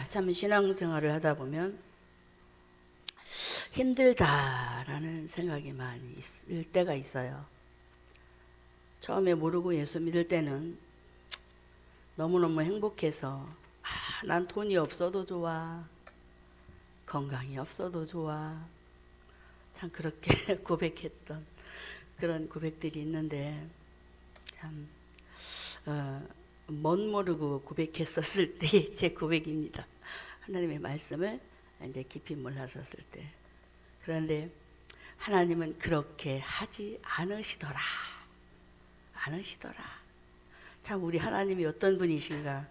참 신앙생활을 하다 보면 힘들다라는 생각이 많이 있을 때가 있어요. 처음에 모르고 예수 믿을 때는 너무너무 행복해서 난 돈이 없어도 좋아, 건강이 없어도 좋아, 참 그렇게 고백했던 그런 고백들이 있는데 참 멋 모르고 고백했었을 때 제 고백입니다. 하나님의 말씀을 이제 깊이 몰랐었을 때. 그런데 하나님은 그렇게 하지 않으시더라. 참 우리 하나님이 어떤 분이신가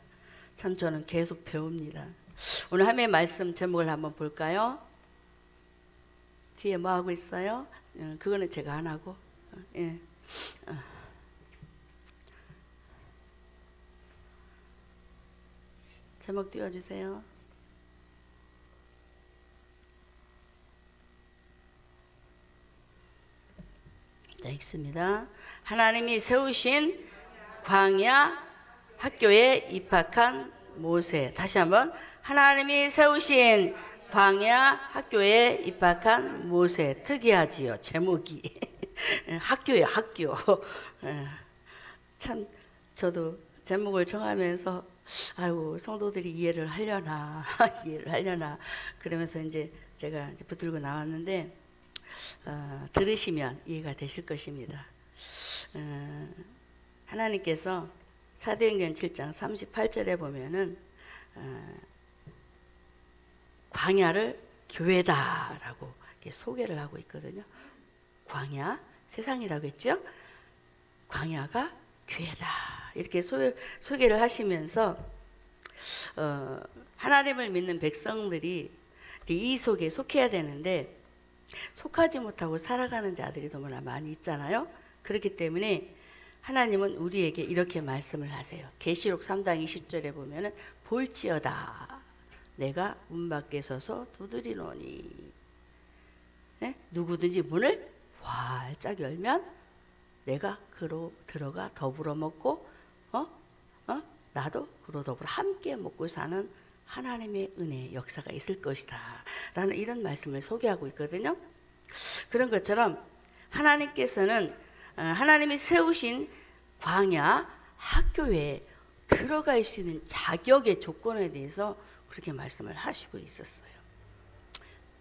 참 저는 계속 배웁니다. 오늘 하나님의 말씀 제목을 한번 볼까요? 뒤에 뭐 하고 있어요? 그거는 제가 안 하고. 예. 제목 띄워주세요. 자, 읽습니다. 하나님이 세우신 광야 학교에 입학한 모세. 다시 한번. 하나님이 세우신 광야 학교에 입학한 모세. 특이하지요, 제목이. 학교예요, 학교. 참 저도 제목을 정하면서 아이고 성도들이 이해를 하려나 그러면서 이제 제가 이제 붙들고 나왔는데 들으시면 이해가 되실 것입니다. 하나님께서 사도행전 7장 38절에 보면은 광야를 교회다라고 이렇게 소개를 하고 있거든요. 광야, 세상이라고 했죠. 광야가 교회다 이렇게 소개를 하시면서 하나님을 믿는 백성들이 이 속에 속해야 되는데 속하지 못하고 살아가는 자들이 너무나 많이 있잖아요. 그렇기 때문에 하나님은 우리에게 이렇게 말씀을 하세요. 계시록 3장 20절에 보면은 볼지어다 내가 문 밖에 서서 두드리노니 네? 누구든지 문을 활짝 열면 내가 그로 들어가 더불어 먹고 나도 그로 더불어 함께 먹고 사는 하나님의 은혜의 역사가 있을 것이다 라는 이런 말씀을 소개하고 있거든요. 그런 것처럼 하나님께서는 하나님이 세우신 광야 학교에 들어갈 수 있는 자격의 조건에 대해서 그렇게 말씀을 하시고 있었어요.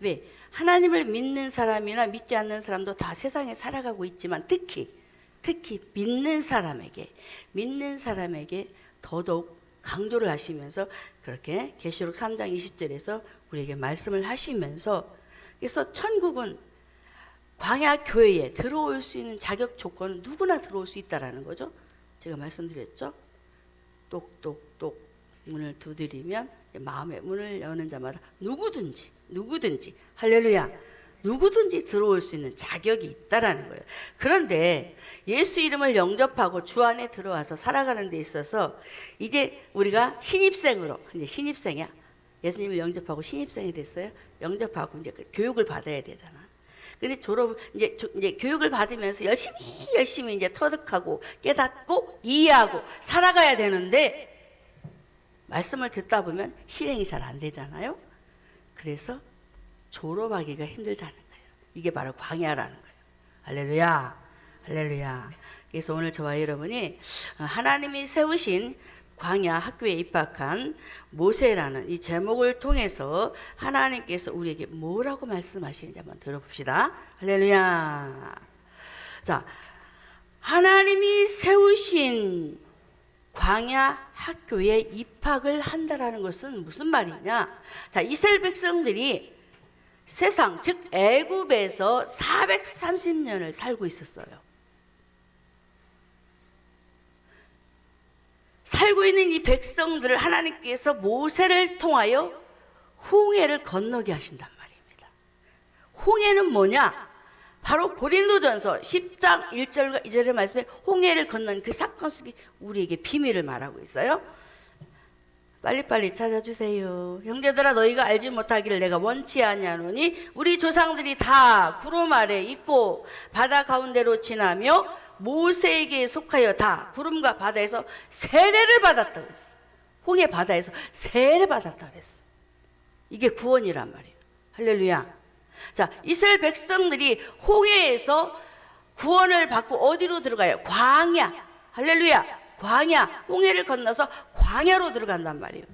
왜? 하나님을 믿는 사람이나 믿지 않는 사람도 다 세상에 살아가고 있지만 특히 믿는 사람에게 더더욱 강조를 하시면서 그렇게 계시록 3장 20절에서 우리에게 말씀을 하시면서 그래서 천국은 광야 교회에 들어올 수 있는 자격 조건은 누구나 들어올 수 있다라는 거죠. 제가 말씀드렸죠. 똑똑똑 문을 두드리면 마음의 문을 여는 자마다 누구든지 할렐루야 누구든지 들어올 수 있는 자격이 있다라는 거예요. 그런데 예수 이름을 영접하고 주 안에 들어와서 살아가는 데 있어서 이제 우리가 신입생으로 이제 신입생이야. 예수님을 영접하고 신입생이 됐어요. 영접하고 이제 교육을 받아야 되잖아. 근데 이제 교육을 받으면서 열심히 이제 터득하고 깨닫고 이해하고 살아가야 되는데 말씀을 듣다 보면 실행이 잘 안 되잖아요. 그래서 졸업하기가 힘들다는 거예요. 이게 바로 광야라는 거예요. 할렐루야. 그래서 오늘 저와 여러분이 하나님이 세우신 광야 학교에 입학한 모세라는 이 제목을 통해서 하나님께서 우리에게 뭐라고 말씀하시는지 한번 들어봅시다. 할렐루야. 자, 하나님이 세우신 광야 학교에 입학을 한다라는 것은 무슨 말이냐? 자, 이스라엘 백성들이 세상 즉 애굽에서 430년을 살고 있었어요. 살고 있는 이 백성들을 하나님께서 모세를 통하여 홍해를 건너게 하신단 말입니다. 홍해는 뭐냐? 바로 고린도전서 10장 1절과 2절의 말씀에 홍해를 건넌 그 사건 속에 우리에게 비밀을 말하고 있어요. 빨리빨리 찾아주세요. 형제들아 너희가 알지 못하기를 내가 원치 아니하노니 우리 조상들이 다 구름 아래 있고 바다 가운데로 지나며 모세에게 속하여 다 구름과 바다에서 세례를 받았다고 했어. 홍해 바다에서 세례 받았다고 했어. 이게 구원이란 말이에요. 할렐루야. 자, 이스라엘 백성들이 홍해에서 구원을 받고 어디로 들어가요? 광야. 할렐루야. 광야. 홍해를 건너서 광야로 들어간단 말이에요.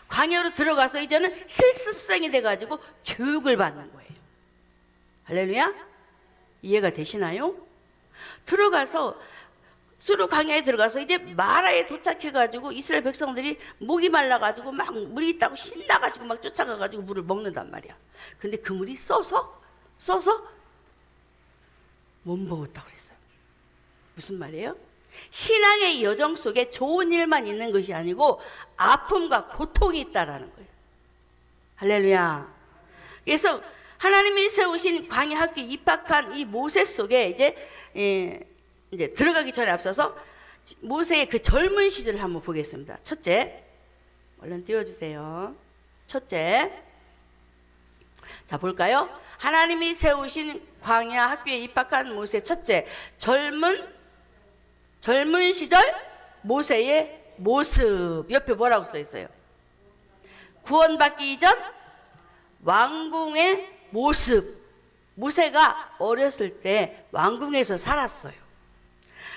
광야로 들어가서 이제는 실습생이 돼가지고 교육을 받는 거예요. 할렐루야. 이해가 되시나요? 들어가서 수르 광야에 들어가서 이제 마라에 도착해가지고 이스라엘 백성들이 목이 말라가지고 막 물이 있다고 신나가지고 막 쫓아가가지고 물을 먹는단 말이야. 근데 그 물이 써서 못 먹었다고 그랬어요. 무슨 말이에요? 신앙의 여정 속에 좋은 일만 있는 것이 아니고 아픔과 고통이 있다라는 거예요. 할렐루야. 그래서 하나님이 세우신 광야 학교에 입학한 이 모세 속에 이제 들어가기 전에 앞서서 모세의 그 젊은 시절을 한번 보겠습니다. 첫째, 얼른 띄워주세요. 첫째, 자 볼까요? 하나님이 세우신 광야 학교에 입학한 모세. 첫째, 젊은 시절 모세의 모습. 옆에 뭐라고 써 있어요? 구원받기 이전 왕궁의 모습. 모세가 어렸을 때 왕궁에서 살았어요.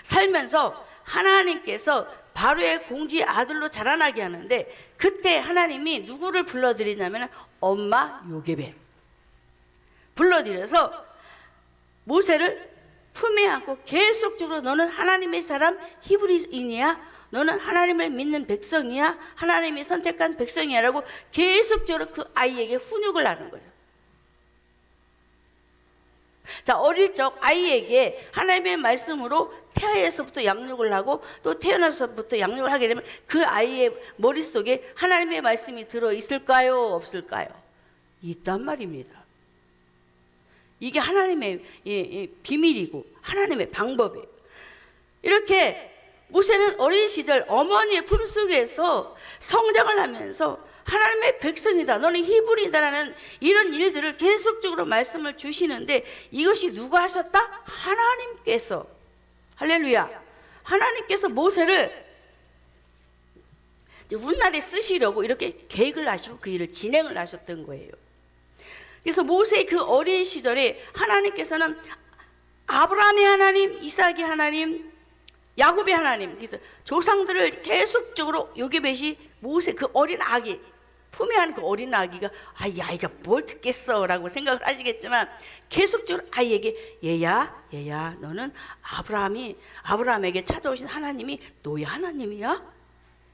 살면서 하나님께서 바로의 공주의 아들로 자라나게 하는데, 그때 하나님이 누구를 불러들이냐면 엄마 요게벳 불러들여서 모세를 품에 안고 계속적으로 너는 하나님의 사람 히브리인이야, 너는 하나님을 믿는 백성이야, 하나님이 선택한 백성이야 라고 계속적으로 그 아이에게 훈육을 하는 거예요. 자, 어릴 적 아이에게 하나님의 말씀으로 태아에서부터 양육을 하고 또 태어나서부터 양육을 하게 되면 그 아이의 머릿속에 하나님의 말씀이 들어있을까요? 없을까요? 있단 말입니다. 이게 하나님의 비밀이고 하나님의 방법이에요. 이렇게 모세는 어린 시절 어머니의 품속에서 성장을 하면서 하나님의 백성이다, 너는 히브리다라는 이런 일들을 계속적으로 말씀을 주시는데, 이것이 누가 하셨다? 하나님께서. 할렐루야. 하나님께서 모세를 훗날에 쓰시려고 이렇게 계획을 하시고 그 일을 진행을 하셨던 거예요. 그래서 모세의 그 어린 시절에 하나님께서는 아브라함의 하나님, 이삭의 하나님, 야곱의 하나님, 그래서 조상들을 계속적으로 요게벳이 모세 그 어린 아기, 품에 한 그 어린 아기가 이 아이가 뭘 듣겠어 라고 생각을 하시겠지만, 계속적으로 아이에게 얘야 너는 아브라함에게 찾아오신 하나님이 너의 하나님이야,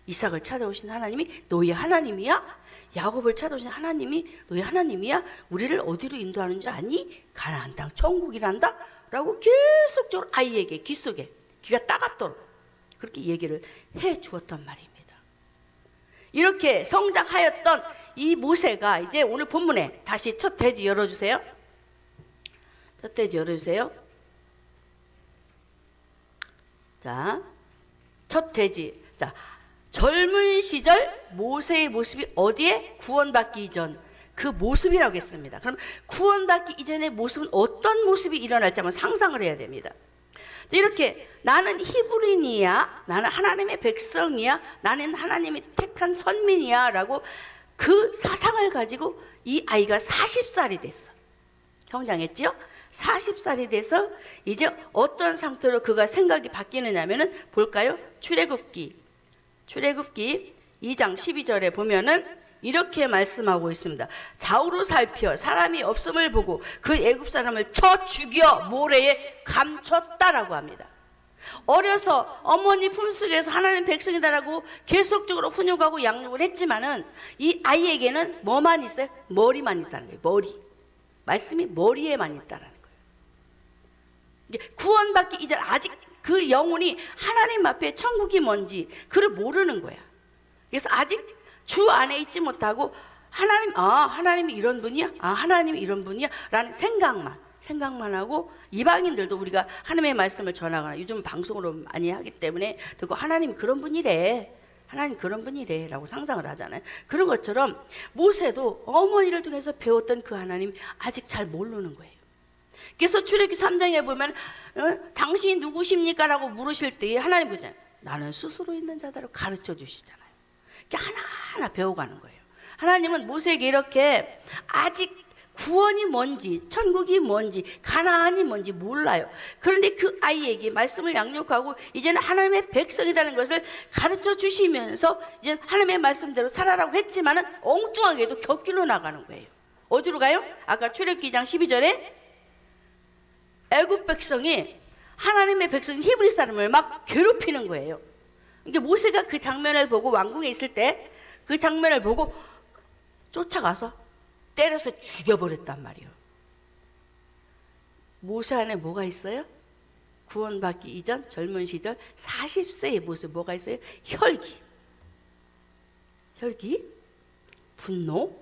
이삭을 찾아오신 하나님이 너의 하나님이야, 야곱을 찾아오신 하나님이 너의 하나님이야, 우리를 어디로 인도하는 줄 아니? 가나안 땅 천국이란다 라고 계속적으로 아이에게 귀 속에 귀가 따갑도록 그렇게 얘기를 해 주었단 말입니다. 이렇게 성장하였던 이 모세가 이제 오늘 본문에 다시 첫 대지 열어주세요. 첫 대지 열어주세요. 자, 첫 대지. 자, 젊은 시절 모세의 모습이 어디에? 구원받기 이전 그 모습이라고 했습니다. 그럼 구원받기 이전의 모습은 어떤 모습이 일어날지 한번 상상을 해야 됩니다. 이렇게 나는 히브리인이야, 나는 하나님의 백성이야, 나는 하나님이 택한 선민이야 라고 그 사상을 가지고 이 아이가 40살이 됐어. 성장했죠? 40살이 돼서 이제 어떤 상태로 그가 생각이 바뀌느냐면은 볼까요? 출애굽기 2장 12절에 보면은 이렇게 말씀하고 있습니다. 좌우로 살펴 사람이 없음을 보고 그 애굽 사람을 쳐 죽여 모래에 감췄다라고 합니다. 어려서 어머니 품속에서 하나님 백성이다라고 계속적으로 훈육하고 양육을 했지만은 이 아이에게는 뭐만 있어요? 머리만 있다는 거예요. 머리. 말씀이 머리에만 있다는 거예요. 구원받기 이전 아직 그 영혼이 하나님 앞에 천국이 뭔지 그를 모르는 거야. 그래서 아직 주 안에 있지 못하고 하나님이 이런 분이야? 하나님이 이런 분이야? 라는 생각만 하고, 이방인들도 우리가 하나님의 말씀을 전하거나 요즘 방송으로 많이 하기 때문에 듣고 하나님 그런 분이래 라고 상상을 하잖아요. 그런 것처럼 모세도 어머니를 통해서 배웠던 그 하나님 아직 잘 모르는 거예요. 그래서 출애굽기 3장에 보면 당신이 누구십니까? 라고 물으실 때 하나님 그러잖아요. 나는 스스로 있는 자다라고 가르쳐 주시잖아요. 하나하나 배워가는 거예요. 하나님은 모세에게 이렇게 아직 구원이 뭔지, 천국이 뭔지, 가나안이 뭔지 몰라요. 그런데 그 아이에게 말씀을 양육하고 이제는 하나님의 백성이라는 것을 가르쳐 주시면서 이제 하나님의 말씀대로 살아라고 했지만은 엉뚱하게도 곁길로 나가는 거예요. 어디로 가요? 아까 출애굽기 2장 12절에 애굽 백성이 하나님의 백성 히브리 사람을 막 괴롭히는 거예요. 그러니까 모세가 그 장면을 보고 왕궁에 있을 때 그 장면을 보고 쫓아가서 때려서 죽여버렸단 말이에요. 모세 안에 뭐가 있어요? 구원받기 이전 젊은 시절 40세의 모습 뭐가 있어요? 혈기, 분노,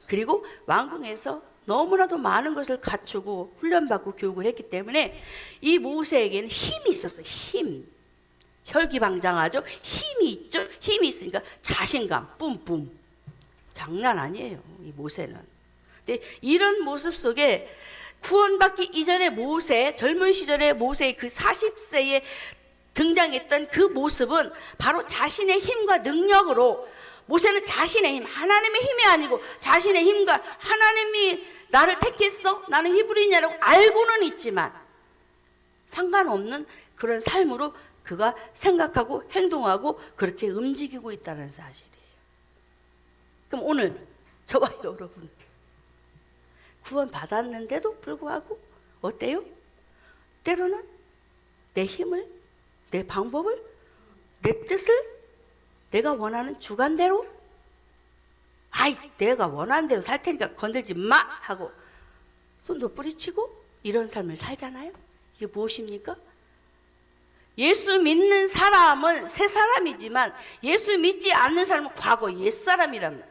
그리고 왕궁에서 너무나도 많은 것을 갖추고 훈련받고 교육을 했기 때문에 이 모세에게는 힘이 있었어요. 힘. 혈기방장하죠. 힘이 있죠. 힘이 있으니까 자신감 뿜뿜. 장난 아니에요, 이 모세는. 근데 이런 모습 속에 구원받기 이전의 모세, 젊은 시절의 모세의 그 40세에 등장했던 그 모습은 바로 자신의 힘과 능력으로, 모세는 자신의 힘, 하나님의 힘이 아니고 자신의 힘과 하나님이 나를 택했어? 나는 히브리인이라고 알고는 있지만 상관없는 그런 삶으로 그가 생각하고 행동하고 그렇게 움직이고 있다는 사실이에요. 그럼 오늘 저와 여러분 구원 받았는데도 불구하고 어때요? 때로는 내 힘을, 내 방법을, 내 뜻을 내가 원하는 주관대로, 아이 내가 원하는 대로 살 테니까 건들지 마 하고 손도 뿌리치고 이런 삶을 살잖아요. 이게 무엇입니까? 예수 믿는 사람은 새 사람이지만 예수 믿지 않는 사람은 과거 옛사람이랍니다.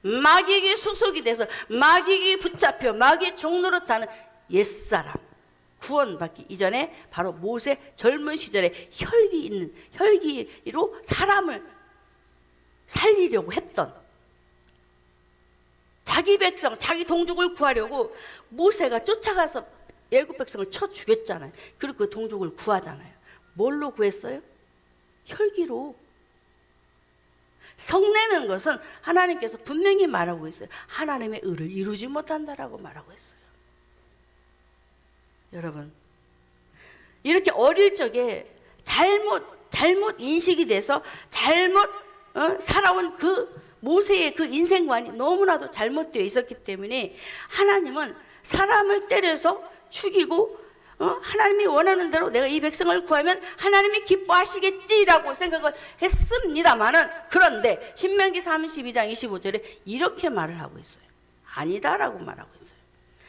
마귀에게 소속이 돼서 마귀에게 붙잡혀 마귀의 종노릇하는 옛사람, 구원받기 이전에 바로 모세 젊은 시절에 혈기 있는, 혈기로 사람을 살리려고 했던, 자기 백성, 자기 동족을 구하려고 모세가 쫓아가서 애굽 백성을 쳐 죽였잖아요. 그리고 그 동족을 구하잖아요. 뭘로 구했어요? 혈기로. 성내는 것은 하나님께서 분명히 말하고 있어요. 하나님의 의를 이루지 못한다라고 말하고 있어요. 여러분, 이렇게 어릴 적에 잘못 인식이 돼서 잘못 살아온 그 모세의 그 인생관이 너무나도 잘못되어 있었기 때문에 하나님은 사람을 때려서 죽이고 하나님이 원하는 대로 내가 이 백성을 구하면 하나님이 기뻐하시겠지라고 생각을 했습니다만은, 그런데 신명기 32장 25절에 이렇게 말을 하고 있어요. 아니다라고 말하고 있어요.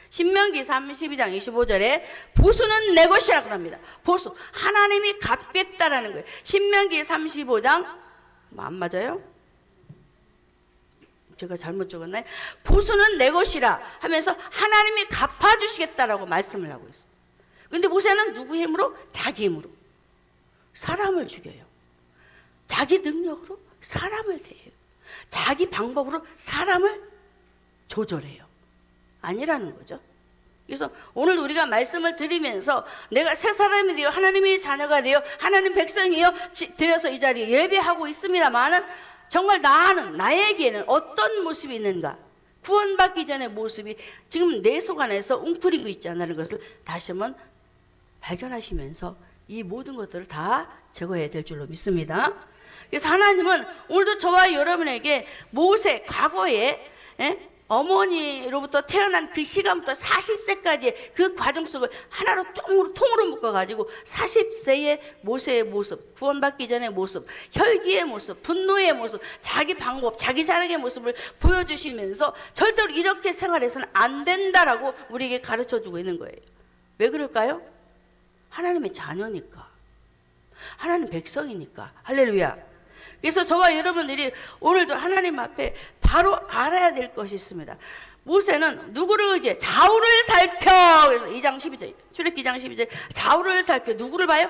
신명기 32장 25절에 보수는 내 것이라고 합니다. 보수, 하나님이 갚겠다라는 거예요. 신명기 35장 안 맞아요? 제가 잘못 적었나요? 보수는 내 것이라 하면서 하나님이 갚아주시겠다라고 말씀을 하고 있어요. 근데 모세는 누구 힘으로? 자기 힘으로 사람을 죽여요. 자기 능력으로 사람을 대해요. 자기 방법으로 사람을 조절해요. 아니라는 거죠. 그래서 오늘 우리가 말씀을 드리면서 내가 새 사람이 되어 하나님의 자녀가 되어 하나님 백성이여 되어서 이 자리에 예배하고 있습니다만은 정말 나에게는 어떤 모습이 있는가, 구원받기 전의 모습이 지금 내 속 안에서 웅크리고 있지 않는 것을 다시 한번 발견하시면서 이 모든 것들을 다 제거해야 될 줄로 믿습니다. 그래서 하나님은 오늘도 저와 여러분에게 모세 과거에 어머니로부터 태어난 그 시간부터 40세까지의 그 과정 속을 하나로 통으로 묶어가지고 40세의 모세의 모습, 구원받기 전의 모습, 혈기의 모습, 분노의 모습, 자기 방법, 자기 자랑의 모습을 보여주시면서 절대로 이렇게 생활해서는 안 된다라고 우리에게 가르쳐주고 있는 거예요. 왜 그럴까요? 하나님의 자녀니까, 하나님 백성이니까. 할렐루야. 그래서 저와 여러분들이 오늘도 하나님 앞에 바로 알아야 될 것이 있습니다. 모세는 누구를 의지해? 좌우를 살펴. 그래서 2장 12절, 출애굽기 2장 12절, 좌우를 살펴. 누구를 봐요?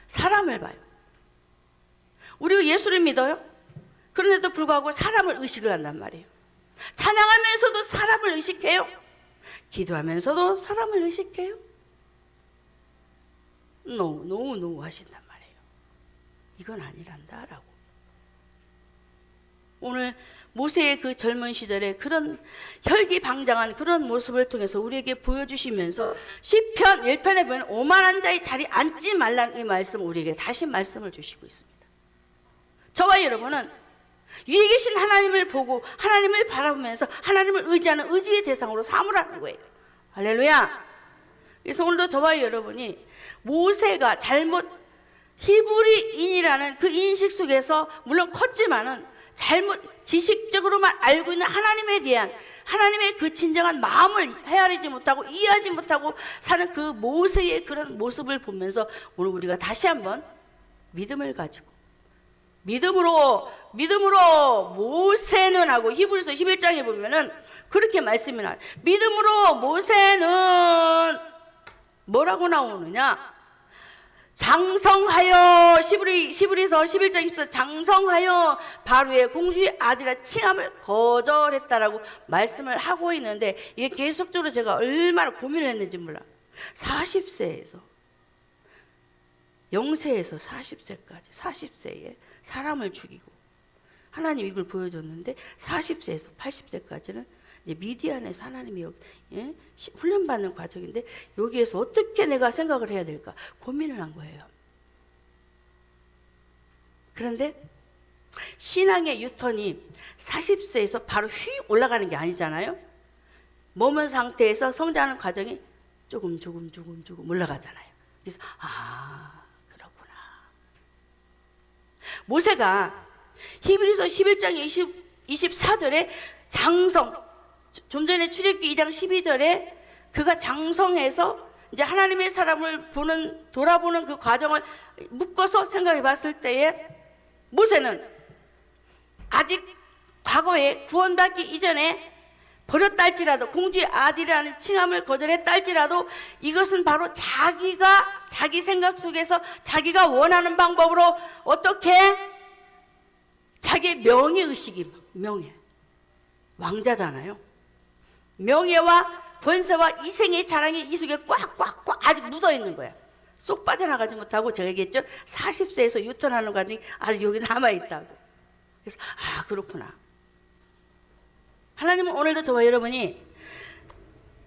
사람을 봐요. 우리가 예수를 믿어요. 그런데도 불구하고 사람을 의식을 한단 말이에요. 찬양하면서도 사람을 의식해요. 기도하면서도 사람을 의식해요. 너무 하신단 말이에요. 이건 아니란다라고. 오늘 모세의 그 젊은 시절에 그런 혈기방장한 그런 모습을 통해서 우리에게 보여주시면서 시편 1편에 보면 오만한 자의 자리에 앉지 말라는 이 말씀, 우리에게 다시 말씀을 주시고 있습니다. 저와 여러분은 위에 계신 하나님을 보고 하나님을 바라보면서 하나님을 의지하는 의지의 대상으로 삼으라는 거예요. 할렐루야. 그래서 오늘도 저와 여러분이 모세가 잘못 히브리인이라는 그 인식 속에서 물론 컸지만은 잘못 지식적으로만 알고 있는 하나님에 대한 하나님의 그 진정한 마음을 헤아리지 못하고 이해하지 못하고 사는 그 모세의 그런 모습을 보면서 오늘 우리가 다시 한번 믿음을 가지고 믿음으로 모세는 하고 히브리서 11장에 보면은 그렇게 말씀이 나와요. 믿음으로 모세는 뭐라고 나오느냐? 장성하여 히브리서 11장에서 장성하여 바로의 공주의 아들이라 칭함을 거절했다라고 말씀을 하고 있는데, 이게 계속적으로 제가 얼마나 고민을 했는지 몰라. 40세에서 0세에서 40세까지 40세에 사람을 죽이고 하나님 이걸 보여줬는데 40세에서 80세까지는 이제 미디안에서 하나님이 훈련받는 과정인데, 여기에서 어떻게 내가 생각을 해야 될까 고민을 한 거예요. 그런데 신앙의 유턴이 40세에서 바로 휙 올라가는 게 아니잖아요. 머문 상태에서 성장하는 과정이 조금 올라가잖아요. 그래서 그렇구나. 모세가 히브리서 11장 24절에 장성, 좀 전에 출애굽기 2장 12절에 그가 장성해서 이제 하나님의 사람을 돌아보는 그 과정을 묶어서 생각해 봤을 때에 모세는 아직 과거에 구원받기 이전에 버렸다 할지라도 공주의 아들이라는 칭함을 거절했다 할지라도 이것은 바로 자기 생각 속에서 자기가 원하는 방법으로 어떻게 자기의 명예의식이, 명예, 왕자잖아요. 명예와 권세와 이생의 자랑이 이 속에 꽉 아직 묻어있는 거야. 쏙 빠져나가지 못하고, 제가 얘기했죠, 40세에서 유턴하는 과정이 아직 여기 남아있다고. 그래서 그렇구나. 하나님은 오늘도 저와 여러분이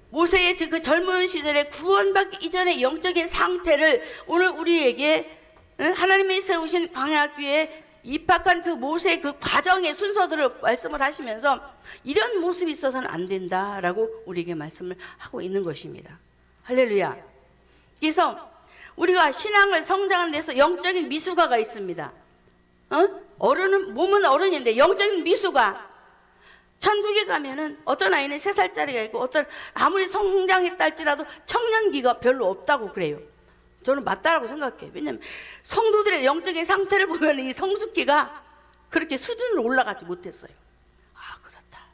모세의 그 젊은 시절에 구원받기 이전의 영적인 상태를 오늘 우리에게 하나님이 세우신 광야교회에 입학한 그 모세의 그 과정의 순서들을 말씀을 하시면서 이런 모습이 있어서는 안 된다라고 우리에게 말씀을 하고 있는 것입니다. 할렐루야. 그래서 우리가 신앙을 성장하는 데서 영적인 미숙아가 있습니다. 어른은, 몸은 어른인데 영적인 미숙아. 천국에 가면은 어떤 아이는 3살짜리가 있고 어떤 아무리 성장했다 할지라도 청년기가 별로 없다고 그래요. 저는 맞다라고 생각해요. 왜냐하면 성도들의 영적인 상태를 보면 이 성숙기가 그렇게 수준으로 올라가지 못했어요. 그렇다.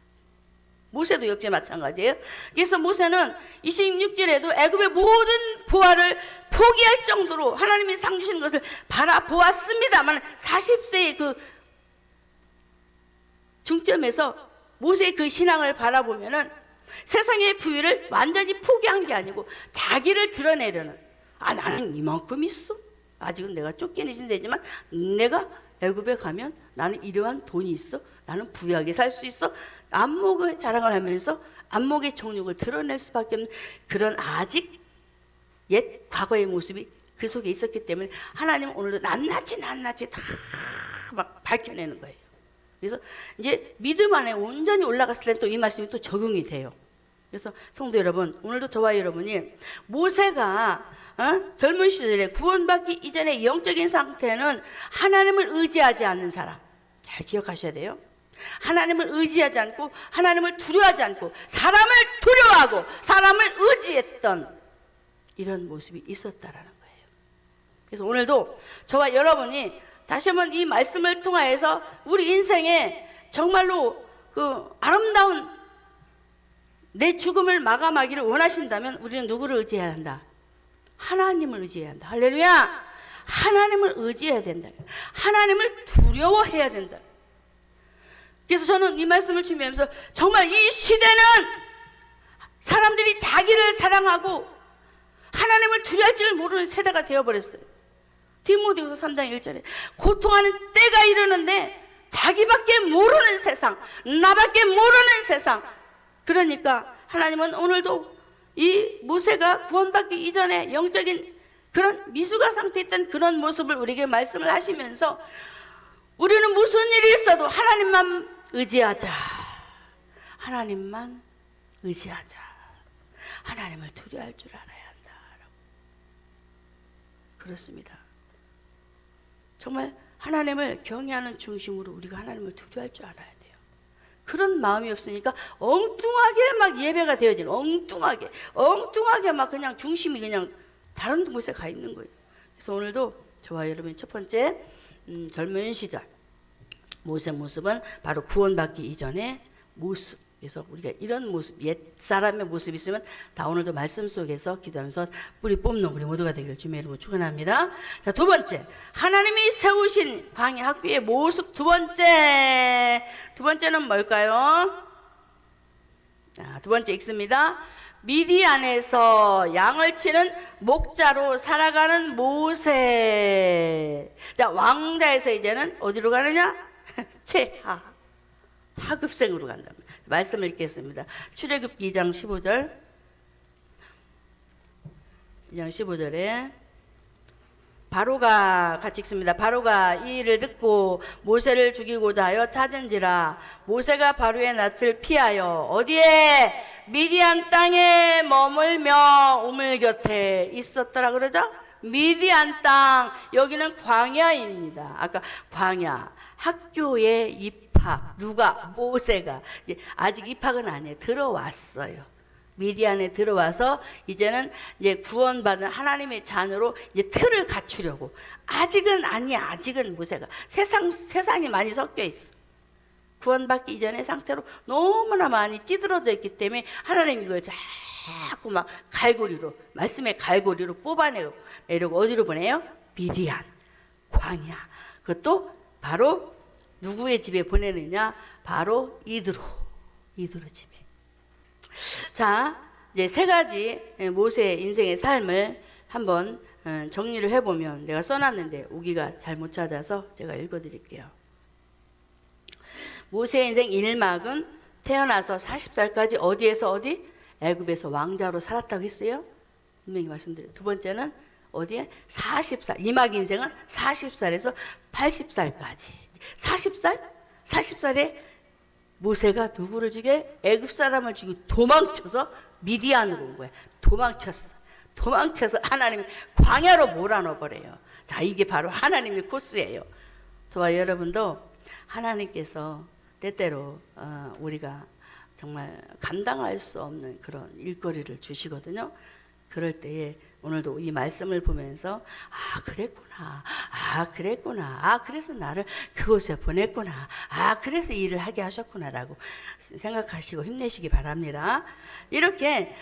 모세도 역시 마찬가지예요. 그래서 모세는 26절에도 애굽의 모든 보화를 포기할 정도로 하나님이 상 주시는 것을 바라보았습니다만 40세의 그 중점에서 모세의 그 신앙을 바라보면은 세상의 부유를 완전히 포기한 게 아니고 자기를 드러내려는, 나는 이만큼 있어. 아직은 내가 쫓기는 시대지만 내가 애굽에 가면 나는 이러한 돈이 있어. 나는 부유하게 살 수 있어. 안목의 자랑을 하면서 안목의 정욕을 드러낼 수밖에 없는 그런 아직 옛 과거의 모습이 그 속에 있었기 때문에 하나님은 오늘도 낱낱이 다 막 밝혀내는 거예요. 그래서 이제 믿음 안에 온전히 올라갔을 때 또 이 말씀이 또 적용이 돼요. 그래서 성도 여러분, 오늘도 저와 여러분이 모세가 젊은 시절에 구원받기 이전의 영적인 상태는 하나님을 의지하지 않는 사람, 잘 기억하셔야 돼요. 하나님을 의지하지 않고 하나님을 두려워하지 않고 사람을 두려워하고 사람을 의지했던 이런 모습이 있었다라는 거예요. 그래서 오늘도 저와 여러분이 다시 한번 이 말씀을 통하여서 우리 인생에 정말로 그 아름다운 내 죽음을 마감하기를 원하신다면 우리는 누구를 의지해야 한다? 하나님을 의지해야 한다. 할렐루야. 하나님을 의지해야 된다. 하나님을 두려워해야 된다. 그래서 저는 이 말씀을 주면서 정말 이 시대는 사람들이 자기를 사랑하고 하나님을 두려워할 줄 모르는 세대가 되어버렸어요. 디모데후서 3장 1절에 고통하는 때가 이르는데 자기밖에 모르는 세상, 나밖에 모르는 세상. 그러니까 하나님은 오늘도 이 모세가 구원받기 이전에 영적인 그런 미숙아 상태에 있던 그런 모습을 우리에게 말씀을 하시면서 우리는 무슨 일이 있어도 하나님만 의지하자. 하나님만 의지하자. 하나님을 두려워할 줄 알아야 한다. 그렇습니다. 정말 하나님을 경외하는 중심으로 우리가 하나님을 두려워할 줄 알아야 돼요. 그런 마음이 없으니까 엉뚱하게 막 예배가 되어지는, 엉뚱하게 막 그냥 중심이 그냥 다른 곳에 가 있는 거예요. 그래서 오늘도 저와 여러분이 첫 번째 젊은 시절 모세의 모습은 바로 구원받기 이전의 모습. 그래서 우리가 이런 모습, 옛 사람의 모습이 있으면 다 오늘도 말씀 속에서 기도하면서 뿌리 뽑는 우리 모두가 되기를 주님의 이름으로 축원합니다. 자, 두 번째, 하나님이 세우신 광야 학교의 모습. 두 번째는 뭘까요? 자, 두 번째 읽습니다. 미디안에서 양을 치는 목자로 살아가는 모세. 자, 왕자에서 이제는 어디로 가느냐? 최하, 하급생으로 간답니다. 말씀을 읽겠습니다. 출애굽기 2장 15절. 2장 15절에 바로가, 같이 읽습니다. 바로가 이 일을 듣고 모세를 죽이고자 하여 찾은지라 모세가 바로의 낯을 피하여 어디에? 미디안 땅에 머물며 우물 곁에 있었더라 그러죠? 미디안 땅, 여기는 광야입니다. 아까 광야, 학교에 입학, 누가? 모세가. 아직 입학은 아니에요. 들어왔어요. 미디안에 들어와서 이제는 이제 구원받은 하나님의 자녀로 이제 틀을 갖추려고. 아직은 아니야. 아직은 모세가 세상이 많이 섞여 있어. 구원받기 이전의 상태로 너무나 많이 찌들어져 있기 때문에 하나님이 이걸 자꾸 막 갈고리로, 말씀의 갈고리로 뽑아내려고 어디로 보내요? 미디안, 광야. 그것도 바로 누구의 집에 보내느냐? 바로 이드로 집에. 자, 이제 세 가지 모세의 인생의 삶을 한번 정리를 해보면, 내가 써놨는데 우기가 잘 못 찾아서 제가 읽어드릴게요. 모세의 인생 1막은 태어나서 40살까지 어디에서 어디? 애굽에서 왕자로 살았다고 했어요. 분명히 말씀드려요. 두 번째는 어디에? 40살. 2막 인생은 40살에서 80살까지. 40살에 모세가 누구를 죽여? 애굽 사람을 죽이고 도망쳐서 미디안으로 온 거야. 도망쳐서 하나님이 광야로 몰아넣어버려요. 자, 이게 바로 하나님의 코스예요. 저와 여러분도 하나님께서 때때로 우리가 정말 감당할 수 없는 그런 일거리를 주시거든요. 그럴 때에 오늘도 이 말씀을 보면서 그랬구나. 그래서 나를 그곳에 보냈구나. 그래서 일을 하게 하셨구나라고 생각하시고 힘내시기 바랍니다. 이렇게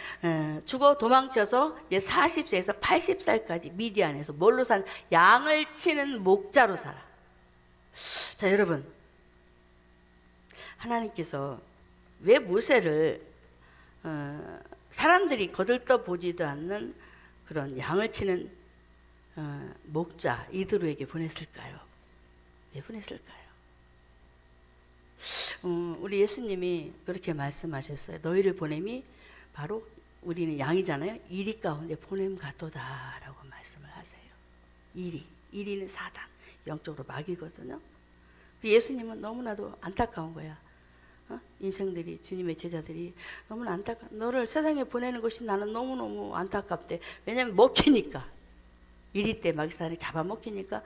죽어 도망쳐서 이제 40세에서 80살까지 미디안에서 뭘로 산? 양을 치는 목자로 살아. 자, 여러분, 하나님께서 왜 모세를 사람들이 거들떠 보지도 않는 그런 양을 치는 목자 이드로에게 보냈을까요? 왜 보냈을까요? 우리 예수님이 그렇게 말씀하셨어요. 너희를 보냄이 바로, 우리는 양이잖아요. 이리 가운데 보냄 같도다 라고 말씀을 하세요. 이리는 사단, 영적으로 마귀거든요. 예수님은 너무나도 안타까운 거야. 인생들이, 주님의 제자들이 너무나 너를 세상에 보내는 것이 나는 너무너무 안타깝대. 왜냐하면 먹히니까, 이리 때 마귀사단이 잡아먹히니까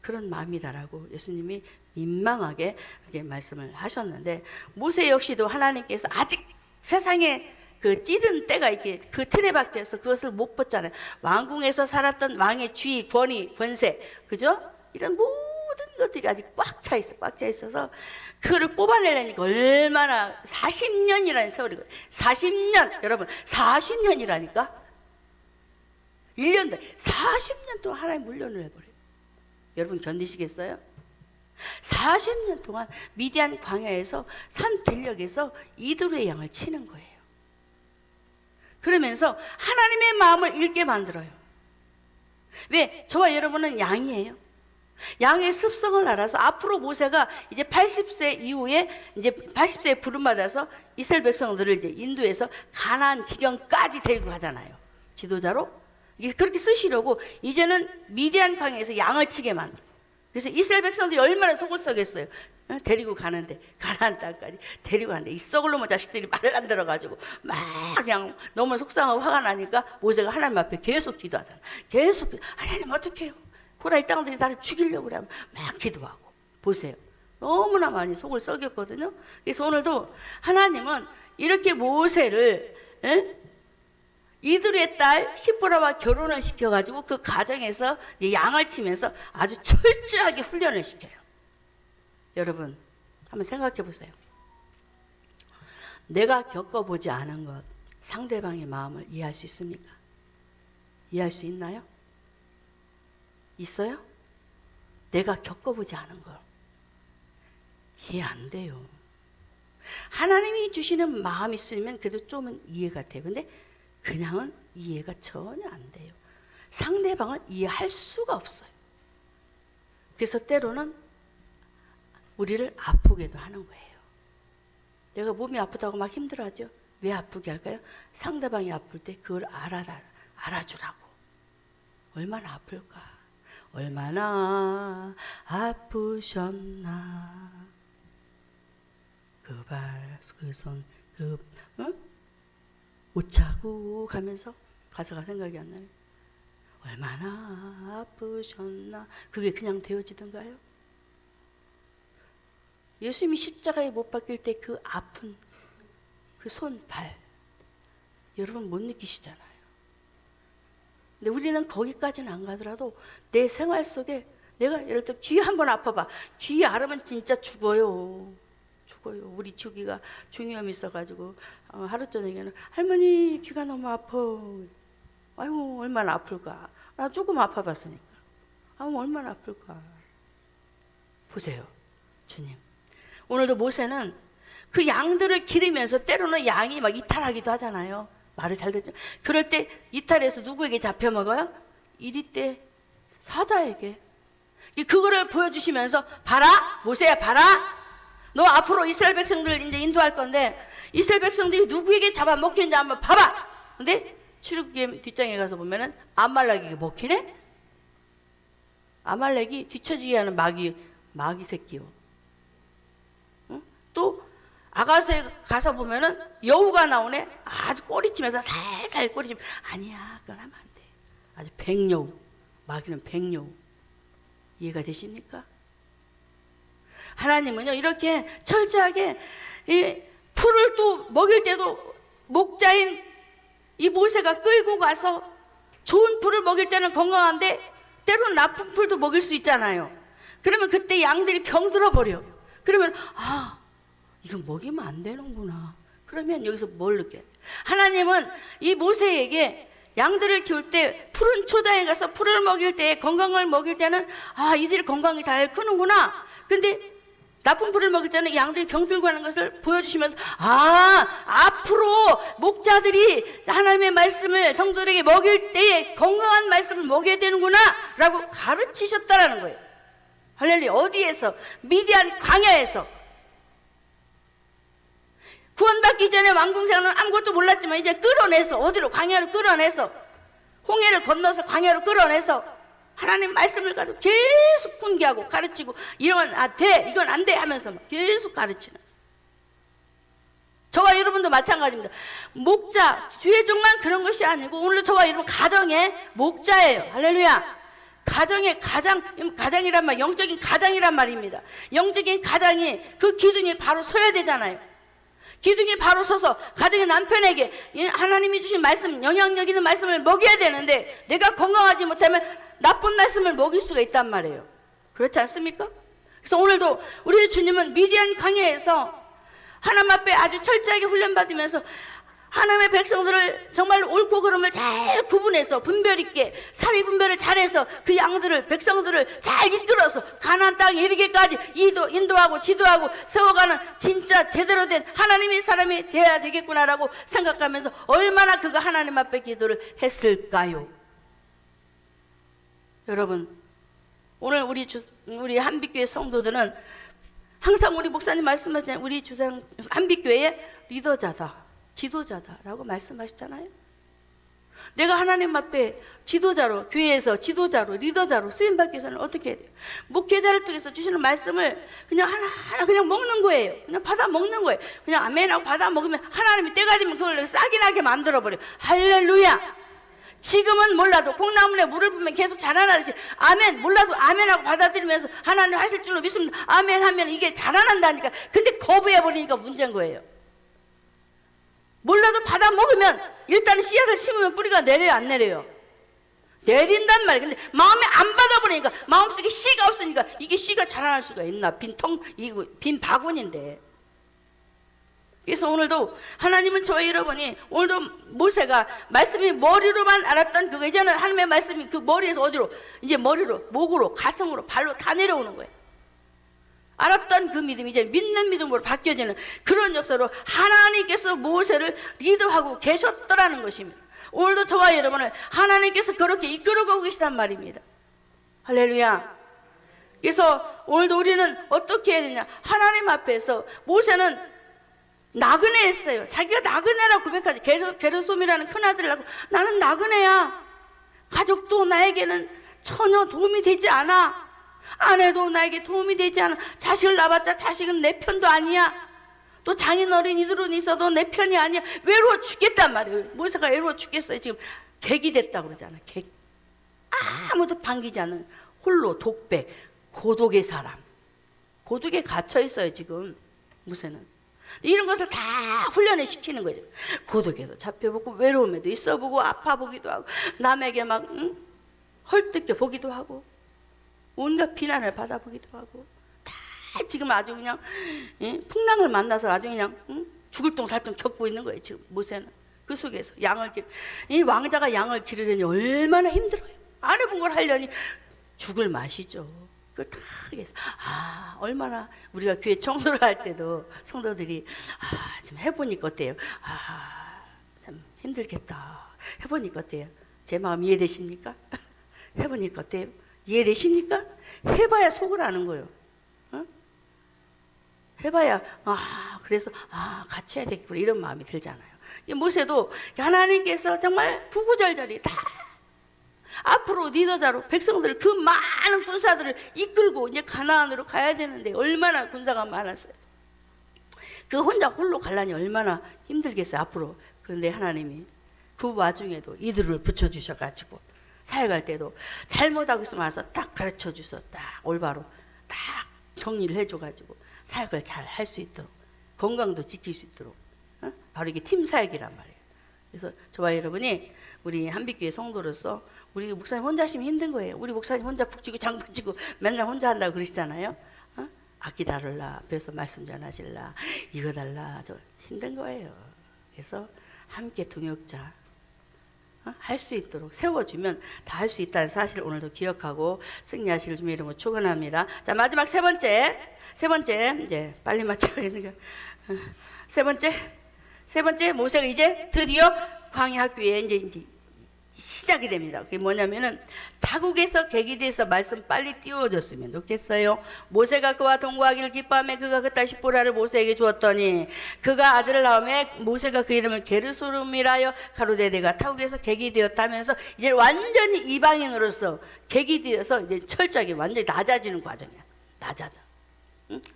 그런 마음이다라고 예수님이 민망하게 이렇게 말씀을 하셨는데, 모세 역시도 하나님께서 아직 세상에 그 찌든 때가 이렇게 그 틀에 박혀서 그것을 못 벗잖아요. 왕궁에서 살았던 왕의 지위, 권위, 권세, 그죠? 이런 모든 것들이 아직 꽉 차 있어서 그거를 뽑아내려니까 얼마나 40년이라는 세월이 걸려요. 40년, 여러분 40년이라니까. 1년도 40년 동안 하나님 물려를 해버려요. 여러분 견디시겠어요? 40년 동안 미디안 광야에서 산 들녘에서 이드로의 양을 치는 거예요. 그러면서 하나님의 마음을 읽게 만들어요. 왜? 저와 여러분은 양이에요. 양의 습성을 알아서 앞으로 모세가 이제 80세 이후에 이제 80세에 부름받아서 이스라엘 백성들을 이제 인도해서 가나안 지경까지 데리고 가잖아요. 지도자로. 이게 그렇게 쓰시려고 이제는 미디안 강에서 양을 치게 만들어요. 그래서 이스라엘 백성들이 얼마나 속을 썩였어요. 데리고 가는데, 가나안 땅까지 데리고 가는데 이 썩을 놈의 자식들이 말을 안 들어가지고 막 그냥 너무 속상하고 화가 나니까 모세가 하나님 앞에 계속 기도하잖아. 계속 하나님 어떡해요? 고라니 땅들이 나를 죽이려고 그러면 막 기도하고. 보세요, 너무나 많이 속을 썩였거든요. 그래서 오늘도 하나님은 이렇게 모세를 이드루의 딸 시보라와 결혼을 시켜가지고 그 가정에서 양을 치면서 아주 철저하게 훈련을 시켜요. 여러분 한번 생각해 보세요. 내가 겪어보지 않은 것, 상대방의 마음을 이해할 수 있습니까? 이해할 수 있나요? 있어요? 내가 겪어보지 않은 걸 이해 안 돼요. 하나님이 주시는 마음이 있으면 그래도 좀은 이해가 돼요. 근데 그냥은 이해가 전혀 안 돼요. 상대방을 이해할 수가 없어요. 그래서 때로는 우리를 아프게도 하는 거예요. 내가 몸이 아프다고 막 힘들어하죠. 왜 아프게 할까요? 상대방이 아플 때 그걸 알아주라고. 얼마나 아플까? 얼마나 아프셨나? 그 발, 그 손, 옷차고 가면서 가사가 생각이 안 나요. 얼마나 아프셨나? 그게 그냥 되어지던가요? 예수님이 십자가에 못 박힐 때 그 아픈 그 손, 발 여러분 못 느끼시잖아요. 근데 우리는 거기까지는 안 가더라도 내 생활 속에 내가 예를 들어 귀 한번 아파봐. 귀 앓으면 진짜 죽어요. 죽어요. 우리 주기가 중이염이 있어가지고 하루 저녁에는 할머니 귀가 너무 아파. 아이고 얼마나 아플까. 나 조금 아파봤으니까. 아이고 얼마나 아플까. 보세요, 주님. 오늘도 모세는 그 양들을 기르면서 때로는 양이 막 이탈하기도 하잖아요. 말을 잘 듣죠. 그럴 때 이탈해서 누구에게 잡혀 먹어요? 이리 때 사자에게. 그거를 보여주시면서 봐라, 모세야 봐라. 너 앞으로 이스라엘 백성들을 이제 인도할 건데 이스라엘 백성들이 누구에게 잡아먹히는지 한번 봐봐. 근데 출애굽기 뒷장에 가서 보면은 아말렉에게 먹히네. 아말렉이 뒤처지게 하는 마귀 새끼요. 응? 또 아가서에 가서 보면은 여우가 나오네. 아주 꼬리치면서 살살 꼬리치면 아니야, 그건 하면 안 돼. 아주 백여우, 마귀는 백여우. 이해가 되십니까? 하나님은요 이렇게 철저하게 이 풀을 또 먹일 때도 목자인 이 모세가 끌고 가서 좋은 풀을 먹일 때는 건강한데 때로는 나쁜 풀도 먹일 수 있잖아요. 그러면 그때 양들이 병들어 버려. 그러면 이건 먹이면 안 되는구나. 그러면 여기서 뭘 느껴요? 하나님은 이 모세에게 양들을 키울 때 푸른 초장에 가서 풀을 먹일 때 건강을 먹일 때는 이들이 건강이 잘 크는구나. 근데 나쁜 풀을 먹일 때는 양들이 병들고 하는 것을 보여주시면서 앞으로 목자들이 하나님의 말씀을 성도들에게 먹일 때에 건강한 말씀을 먹여야 되는구나 라고 가르치셨다라는 거예요. 할렐루야. 어디에서? 미디안 광야에서. 구원받기 전에 왕궁생활은 아무것도 몰랐지만 이제 끌어내서 어디로? 광야로 끌어내서 홍해를 건너서 광야로 끌어내서 하나님 말씀을 가지고 계속 훈계하고 가르치고 이건 돼, 이건 안 돼 하면서 계속 가르치는. 저와 여러분도 마찬가지입니다. 목자, 주의 종만 그런 것이 아니고 오늘도 저와 여러분 가정의 목자예요. 할렐루야. 가정의 가장이란 말, 영적인 가장이란 말입니다. 영적인 가장이 그 기둥이 바로 서야 되잖아요. 기둥이 바로 서서 가정의 남편에게 하나님이 주신 말씀, 영향력 있는 말씀을 먹여야 되는데 내가 건강하지 못하면 나쁜 말씀을 먹일 수가 있단 말이에요. 그렇지 않습니까? 그래서 오늘도 우리 주님은 미디안 광야에서 하나님 앞에 아주 철저하게 훈련받으면서 하나님의 백성들을 정말 옳고 그름을 잘 구분해서 분별 있게 사리 분별을 잘해서 그 양들을, 백성들을 잘 이끌어서 가나안 땅에 이르기까지 인도하고 지도하고 세워가는 진짜 제대로 된 하나님의 사람이 되어야 되겠구나라고 생각하면서 얼마나 그가 하나님 앞에 기도를 했을까요? 여러분, 오늘 우리 한빛교회 성도들은 항상 우리 목사님 말씀하시잖아요. 우리 주상 한빛교회의 리더자다, 지도자다라고 말씀하시잖아요. 내가 하나님 앞에 지도자로, 교회에서 지도자로, 리더자로 쓰임받기 위해서는 어떻게 해야 돼요? 목회자를 통해서 주시는 말씀을 그냥 하나하나 그냥 먹는 거예요. 그냥 받아 먹는 거예요. 그냥 아멘하고 받아 먹으면 하나님이 때가 되면 그걸 싹이 나게 만들어버려요. 할렐루야! 지금은 몰라도 콩나물에 물을 부으면 계속 자라나듯이 아멘, 몰라도 아멘하고 받아들이면서 하나님 하실 줄로 믿습니다. 아멘 하면 이게 자라난다니까. 근데 거부해버리니까 문제인 거예요. 몰라도 받아 먹으면 일단은 씨앗을 심으면 뿌리가 내려요, 안 내려요? 내린단 말이에요. 근데 마음에 안 받아버리니까, 마음속에 씨가 없으니까 이게 씨가 자라날 수가 있나? 빈 바구니인데. 그래서 오늘도 하나님은 저희 여러분이 오늘도 모세가 말씀이 머리로만 알았던 그거 이제는 하나님의 말씀이 그 머리에서 어디로? 이제 머리로, 목으로, 가슴으로, 발로 다 내려오는 거예요. 알았던 그 믿음이 이제 믿는 믿음으로 바뀌어지는 그런 역사로 하나님께서 모세를 리더하고 계셨더라는 것입니다. 오늘도 저와 여러분을 하나님께서 그렇게 이끌어가고 계시단 말입니다. 할렐루야. 그래서 오늘도 우리는 어떻게 해야 되냐? 하나님 앞에서 모세는 나그네였어요. 자기가 나그네라고 고백하지. 게르솜이라는 큰아들을 낳고 나는 나그네야. 가족도 나에게는 전혀 도움이 되지 않아. 아내도 나에게 도움이 되지 않아. 자식을 낳아봤자 자식은 내 편도 아니야. 또 장인어른 이들은 있어도 내 편이 아니야. 외로워 죽겠단 말이에요. 모세가 외로워 죽겠어요. 지금 객이 됐다고 그러잖아. 객. 아무도 반기지 않는 홀로 독백, 고독의 사람. 고독에 갇혀 있어요 지금 모세는. 이런 것을 다 훈련을 시키는 거죠. 고독에도 잡혀보고 외로움에도 있어보고 아파보기도 하고 남에게 막 헐뜯겨 보기도 하고 온갖 비난을 받아보기도 하고 다 지금 아주 그냥 풍랑을 만나서 아주 그냥 죽을 똥살똥 겪고 있는 거예요 지금 모세는. 그 속에서 이 왕자가 양을 기르려니 얼마나 힘들어요. 안 해본 걸 하려니 죽을 맛이죠. 그걸 다 해서 얼마나 우리가 교회 청소를 할 때도 성도들이 좀 해보니까 어때요? 참 힘들겠다. 해보니까 어때요? 제 마음 이해되십니까? 해보니까 어때요? 이해되십니까? 해봐야 속을 아는 거예요. 어? 해봐야 그래서 같이 해야 되겠구나 이런 마음이 들잖아요. 모세도 하나님께서 정말 구구절절히 다 앞으로 리더자로 백성들을 그 많은 군사들을 이끌고 이제 가나안으로 가야 되는데 얼마나 군사가 많았어요. 그 혼자 홀로 가려니 얼마나 힘들겠어요 앞으로. 그런데 하나님이 그 와중에도 이들을 붙여주셔가지고 사역할 때도 잘못하고 있으면 와서 딱 가르쳐 주셔. 딱 올바로 딱 정리를 해줘가지고 사역을 잘 할 수 있도록 건강도 지킬 수 있도록 바로 이게 팀 사역이란 말이에요. 그래서 저와 여러분이 우리 한빛교회 성도로서 우리 목사님 혼자 하시면 힘든 거예요. 우리 목사님 혼자 북치고 장북치고 맨날 혼자 한다고 그러시잖아요. 악기 다룰라, 앞에서 말씀 전하실라, 이거 달라, 저 힘든 거예요. 그래서 함께 동역자 할 수 있도록 세워주면 다 할 수 있다는 사실을 오늘도 기억하고 승리하시길 주님의 이름으로 축원합니다. 자, 마지막 세 번째 이제 빨리 맞춰야 되는 거. 세 번째 모세가 이제 드디어 광야 학교에 이제 시작이 됩니다. 그게 뭐냐면은 타국에서 객이 돼서 말씀 빨리 띄워줬으면 좋겠어요. 모세가 그와 동거하기를 기뻐하며 그가 그 딸 시보라를 모세에게 주었더니 그가 아들을 낳으며 모세가 그 이름을 게르소름이라여 가로되 내가 타국에서 객이 되었다면서 이제 완전히 이방인으로서 객이 되어서 이제 철저하게 완전히 낮아지는 과정이야. 낮아져.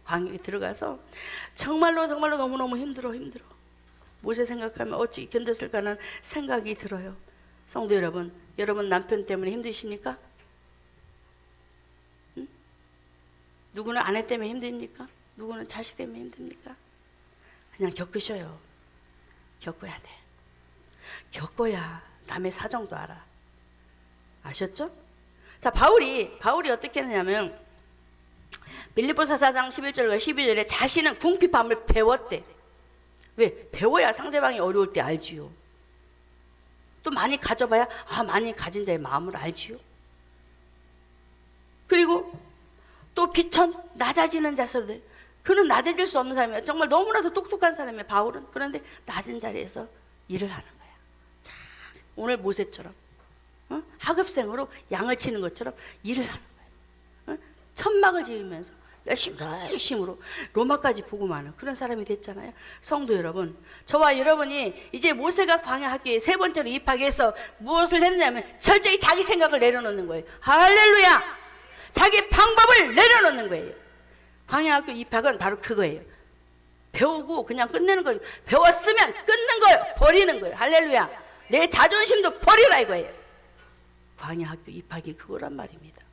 광야에 들어가서 정말로 너무너무 힘들어. 모세 생각하면 어찌 견뎠을까라는 생각이 들어요. 성도 여러분 남편 때문에 힘드십니까? 누구는 아내 때문에 힘듭니까? 누구는 자식 때문에 힘듭니까? 그냥 겪으셔요. 겪어야 돼. 겪어야 남의 사정도 알아. 아셨죠? 자, 바울이 어떻게 했냐면 빌립보서 4장 11절과 12절에 자신은 궁핍함을 배웠대. 왜? 배워야 상대방이 어려울 때 알지요. 또 많이 가져봐야 많이 가진 자의 마음을 알지요. 그리고 또 비천 낮아지는 자들들, 그는 낮아질 수 없는 사람이에요. 정말 너무나도 똑똑한 사람이에요 바울은. 그런데 낮은 자리에서 일을 하는 거야. 자, 오늘 모세처럼 하급생으로 양을 치는 것처럼 일을 하는 거예요. 천막을 지으면서 열심으로 로마까지 보고만은 그런 사람이 됐잖아요. 성도 여러분, 저와 여러분이 이제 모세가 광야 학교에 세 번째로 입학해서 무엇을 했냐면 철저히 자기 생각을 내려놓는 거예요. 할렐루야! 자기 방법을 내려놓는 거예요. 광야 학교 입학은 바로 그거예요. 배우고 그냥 끝내는 거예요. 배웠으면 끊는 거예요. 버리는 거예요. 할렐루야! 내 자존심도 버리라 이거예요. 광야 학교 입학이 그거란 말입니다.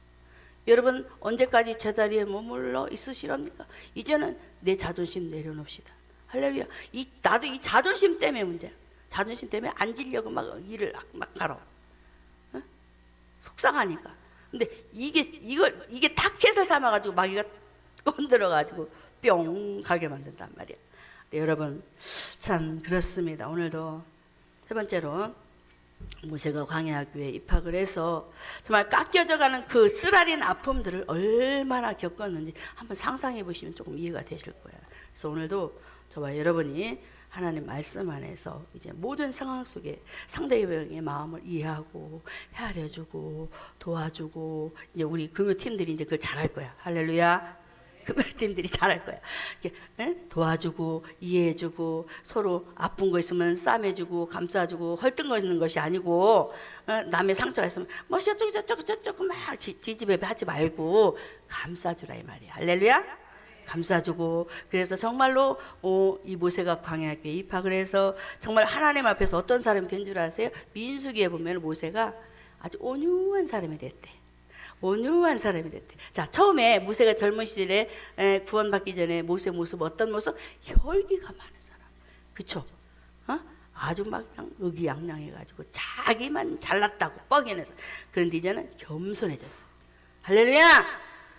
여러분 언제까지 제자리에 머물러 있으시렵니까? 이제는 내 자존심 내려놓읍시다. 할렐루야. 나도 이 자존심 때문에 문제야. 자존심 때문에 앉으려고 막 일을 막 하러. 어? 속상하니까. 근데 이게 타켓을 삼아가지고 마귀가 건드려가지고 뿅 가게 만든단 말이야. 네, 여러분 참 그렇습니다. 오늘도 세 번째로 모세가 광야학교에 입학을 해서 정말 깎여져가는 그 쓰라린 아픔들을 얼마나 겪었는지 한번 상상해 보시면 조금 이해가 되실 거예요. 그래서 오늘도 저와 여러분이 하나님 말씀 안에서 이제 모든 상황 속에 상대방의 마음을 이해하고 헤아려주고 도와주고 이제 우리 금요팀들이 이제 그걸 잘할 거야. 할렐루야. 금요팀들이 잘할 거야. 이렇게 도와주고 이해해주고 서로 아픈 거 있으면 싸매주고 감싸주고 헐뜯거리는 것이 아니고 남의 상처가 있으면 뭐 저쩌고 막 지지배배 하지 말고 감싸주라 이 말이야. 할렐루야. 감싸주고 그래서 정말로 이 모세가 광야학교에 입학을 해서 정말 하나님 앞에서 어떤 사람이 된 줄 아세요? 민수기에 보면 모세가 아주 온유한 사람이 됐대. 온유한 사람이 됐대. 자, 처음에 모세가 젊은 시절에 구원받기 전에 모세 모습 어떤 모습? 혈기가 많은 사람. 그쵸? 아주 막 그냥 의기양양해가지고 자기만 잘났다고 뻐겨내서. 그런데 이제는 겸손해졌어. 할렐루야!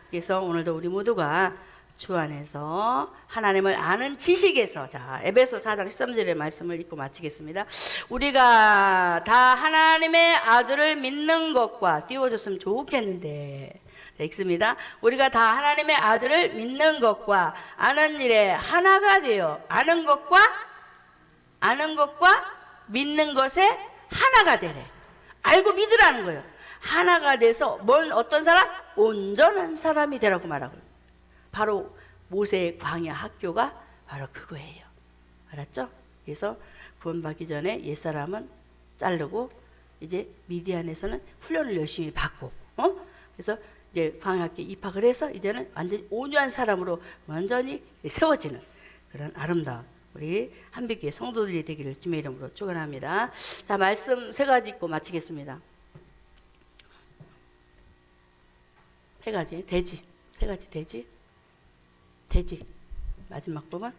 그래서 오늘도 우리 모두가 주 안에서 하나님을 아는 지식에서 자 에베소 4장 13절의 말씀을 읽고 마치겠습니다. 우리가 다 하나님의 아들을 믿는 것과 띄워줬으면 좋겠는데 자, 읽습니다. 우리가 다 하나님의 아들을 믿는 것과 아는 일에 하나가 되어 아는 것과 믿는 것에 하나가 되래. 알고 믿으라는 거예요. 하나가 돼서 어떤 사람? 온전한 사람이 되라고 말하고 바로 모세의 광야 학교가 바로 그거예요. 알았죠? 그래서 구원받기 전에 옛사람은 자르고 이제 미디안에서는 훈련을 열심히 받고 그래서 이제 광야 학교에 입학을 해서 이제는 완전히 온유한 사람으로 완전히 세워지는 그런 아름다운 우리 한빛교회 성도들이 되기를 주님의 이름으로 축원합니다. 자, 말씀 세 가지 읽고 마치겠습니다. 세 가지 돼지 마지막 부분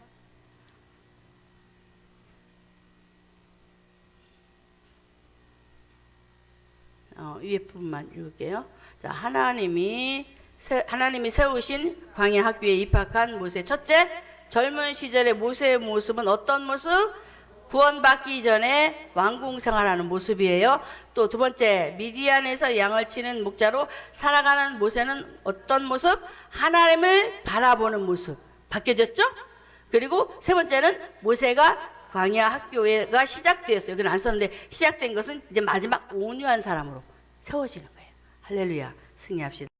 위에 부분만 읽을게요. 자, 하나님이 세우신 광야 학교에 입학한 모세. 첫째, 젊은 시절의 모세의 모습은 어떤 모습? 구원받기 전에 왕궁 생활하는 모습이에요. 또 두 번째, 미디안에서 양을 치는 목자로 살아가는 모세는 어떤 모습? 하나님을 바라보는 모습. 바뀌어졌죠? 그리고 세 번째는 모세가 광야 학교가 시작되었어요. 여기는 안 썼는데 시작된 것은 이제 마지막 온유한 사람으로 세워지는 거예요. 할렐루야. 승리합시다.